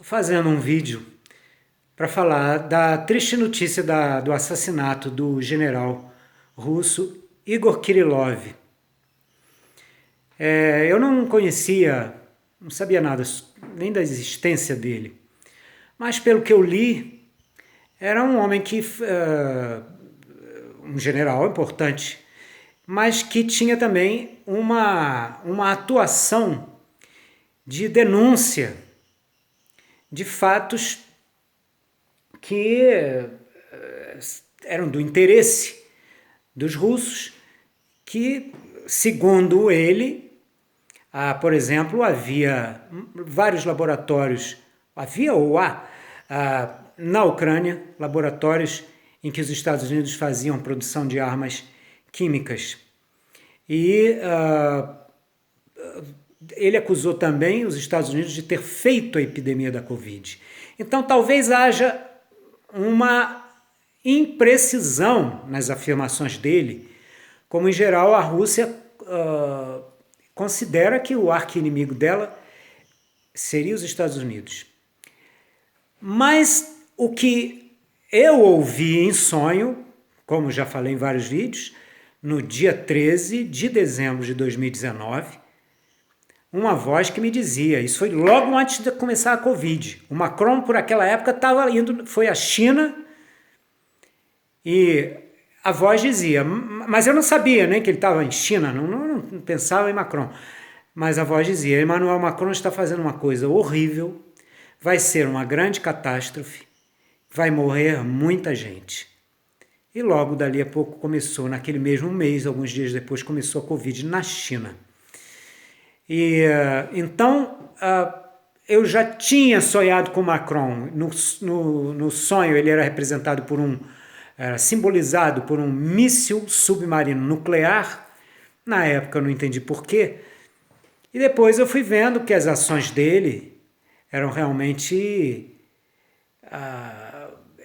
Estou fazendo um vídeo para falar da triste notícia do assassinato do general russo Igor Kirillov. Eu não conhecia, não sabia nada nem da existência dele, mas pelo que eu li, era um homem um general importante, mas que tinha também uma atuação de denúncia de fatos que eram do interesse dos russos, que, segundo ele, por exemplo, havia vários laboratórios, na Ucrânia, laboratórios em que os Estados Unidos faziam produção de armas químicas. E ele acusou também os Estados Unidos de ter feito a epidemia da Covid. Então, talvez haja uma imprecisão nas afirmações dele, como, em geral, a Rússia considera que o arqui-inimigo dela seria os Estados Unidos. Mas o que eu ouvi em sonho, como já falei em vários vídeos, no dia 13 de dezembro de 2019, uma voz que me dizia, isso foi logo antes de começar a Covid, o Macron por aquela época foi à China e a voz dizia, mas eu não sabia nem que ele estava em China, não pensava em Macron, mas a voz dizia, Emmanuel Macron está fazendo uma coisa horrível, vai ser uma grande catástrofe, vai morrer muita gente. E logo dali a pouco começou, naquele mesmo mês, alguns dias depois, começou a Covid na China. E então eu já tinha sonhado com Macron. No sonho ele era representado era simbolizado por um míssil submarino nuclear. Na época eu não entendi porquê. E depois eu fui vendo que as ações dele eram realmente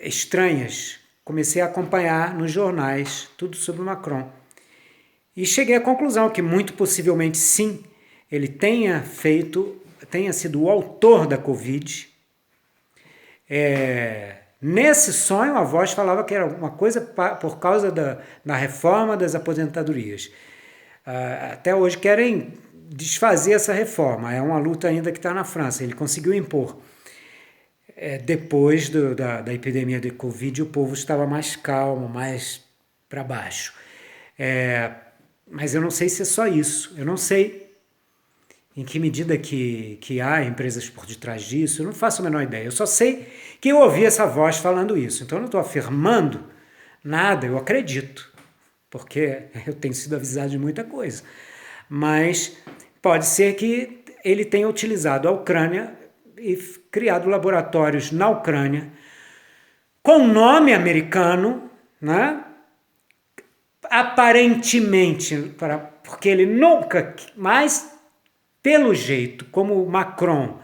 estranhas. Comecei a acompanhar nos jornais tudo sobre Macron. E cheguei à conclusão que muito possivelmente sim, ele tenha sido o autor da Covid. Nesse sonho, a voz falava que era uma coisa por causa da reforma das aposentadorias. Até hoje querem desfazer essa reforma. É uma luta ainda que está na França. Ele conseguiu impor. Depois da epidemia de Covid, o povo estava mais calmo, mais para baixo. Mas eu não sei se é só isso. Eu não sei em que medida que há empresas por detrás disso, eu não faço a menor ideia. Eu só sei que eu ouvi essa voz falando isso. Então eu não estou afirmando nada, eu acredito, porque eu tenho sido avisado de muita coisa. Mas pode ser que ele tenha utilizado a Ucrânia e criado laboratórios na Ucrânia com nome americano, né? Aparentemente, porque ele nunca mais... Pelo jeito como o Macron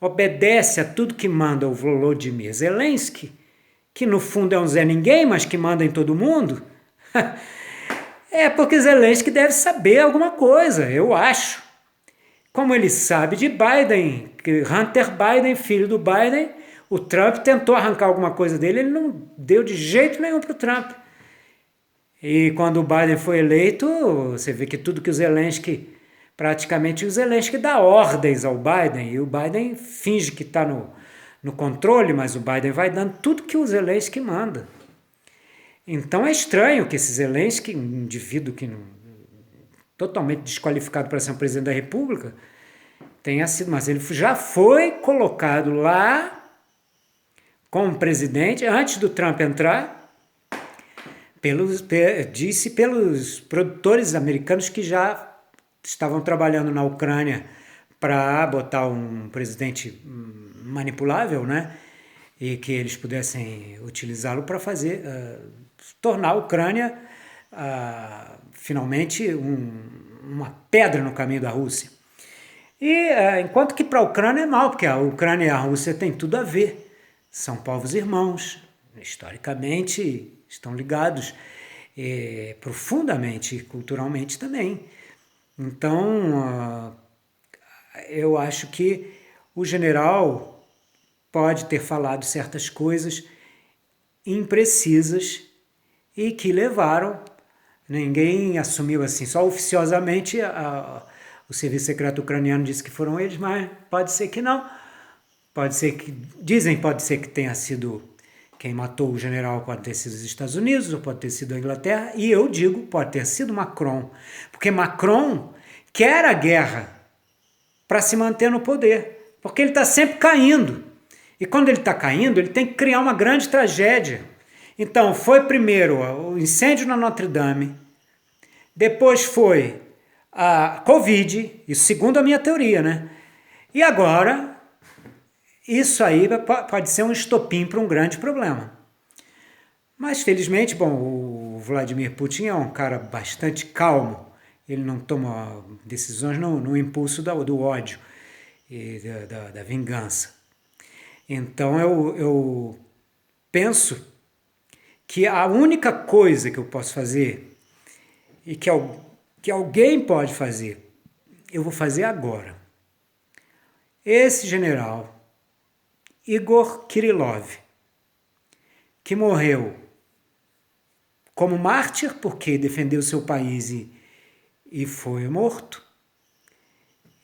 obedece a tudo que manda o Volodymyr Zelensky, que no fundo é um Zé Ninguém, mas que manda em todo mundo, é porque Zelensky deve saber alguma coisa, eu acho. Como ele sabe de Biden, que Hunter Biden, filho do Biden, o Trump tentou arrancar alguma coisa dele, ele não deu de jeito nenhum para o Trump. E quando o Biden foi eleito, você vê que tudo que o Zelensky... Praticamente o Zelensky dá ordens ao Biden e o Biden finge que está no controle, mas o Biden vai dando tudo que o Zelensky manda. Então é estranho que esse Zelensky, um indivíduo totalmente desqualificado para ser um presidente da República, tenha sido, mas ele já foi colocado lá como presidente antes do Trump entrar, disse pelos produtores americanos que já estavam trabalhando na Ucrânia para botar um presidente manipulável, né? E que eles pudessem utilizá-lo para tornar a Ucrânia finalmente uma pedra no caminho da Rússia. E enquanto que para a Ucrânia é mal, porque a Ucrânia e a Rússia têm tudo a ver. São povos irmãos, historicamente estão ligados profundamente, culturalmente também. Então, eu acho que o general pode ter falado certas coisas imprecisas e que levaram, ninguém assumiu assim, só oficiosamente o serviço secreto ucraniano disse que foram eles, mas pode ser que não, pode ser que, pode ser que tenha sido, quem matou o general pode ter sido os Estados Unidos, ou pode ter sido a Inglaterra, e eu digo, pode ter sido Macron, porque Macron quer a guerra para se manter no poder, porque ele está sempre caindo, e quando ele está caindo, ele tem que criar uma grande tragédia. Então, foi primeiro o incêndio na Notre Dame, depois foi a Covid, isso segundo a minha teoria, né? E agora, isso aí pode ser um estopim para um grande problema. Mas, felizmente, bom, o Vladimir Putin é um cara bastante calmo, ele não toma decisões no impulso do ódio e da vingança. Então, eu penso que a única coisa que eu posso fazer e que alguém pode fazer, eu vou fazer agora. Esse general, Igor Kirillov, que morreu como mártir porque defendeu seu país e foi morto,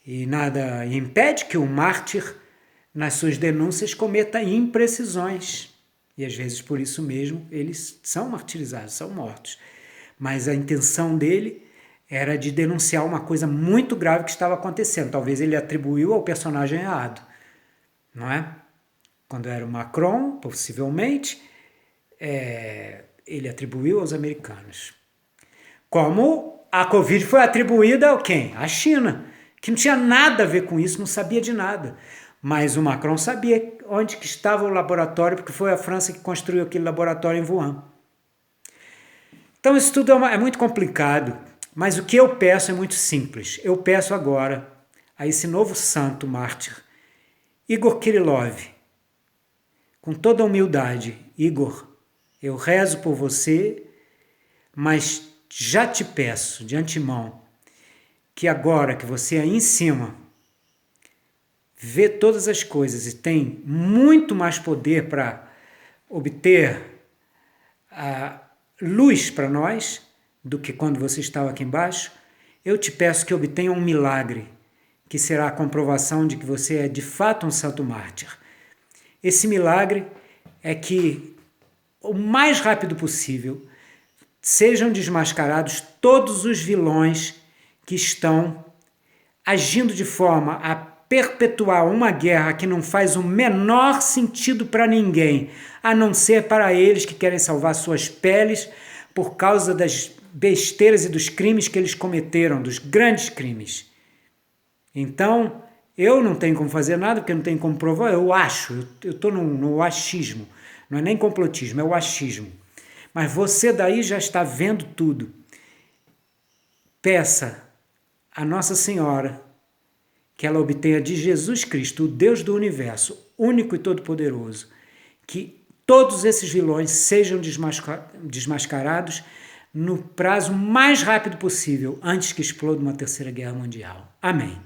e nada impede que um mártir, nas suas denúncias, cometa imprecisões. E às vezes por isso mesmo eles são martirizados, são mortos. Mas a intenção dele era de denunciar uma coisa muito grave que estava acontecendo. Talvez ele atribuiu ao personagem errado, não é? Quando era o Macron, possivelmente, ele atribuiu aos americanos. Como a Covid foi atribuída a quem? À China, que não tinha nada a ver com isso, não sabia de nada. Mas o Macron sabia onde que estava o laboratório, porque foi a França que construiu aquele laboratório em Wuhan. Então isso tudo é muito complicado, mas o que eu peço é muito simples. Eu peço agora a esse novo santo mártir, Igor Kirillov, com toda a humildade, Igor, eu rezo por você, mas já te peço de antemão que agora que você aí em cima vê todas as coisas e tem muito mais poder para obter a luz para nós do que quando você estava aqui embaixo, eu te peço que obtenha um milagre, que será a comprovação de que você é de fato um santo mártir. Esse milagre é que, o mais rápido possível, sejam desmascarados todos os vilões que estão agindo de forma a perpetuar uma guerra que não faz o menor sentido para ninguém, a não ser para eles que querem salvar suas peles por causa das besteiras e dos crimes que eles cometeram, dos grandes crimes. Então, eu não tenho como fazer nada, porque não tenho como provar, eu acho, eu estou no achismo, não é nem complotismo, é o achismo. Mas você daí já está vendo tudo. Peça a Nossa Senhora que ela obtenha de Jesus Cristo, o Deus do universo, único e todo-poderoso, que todos esses vilões sejam desmascarados no prazo mais rápido possível, antes que exploda uma terceira guerra mundial. Amém.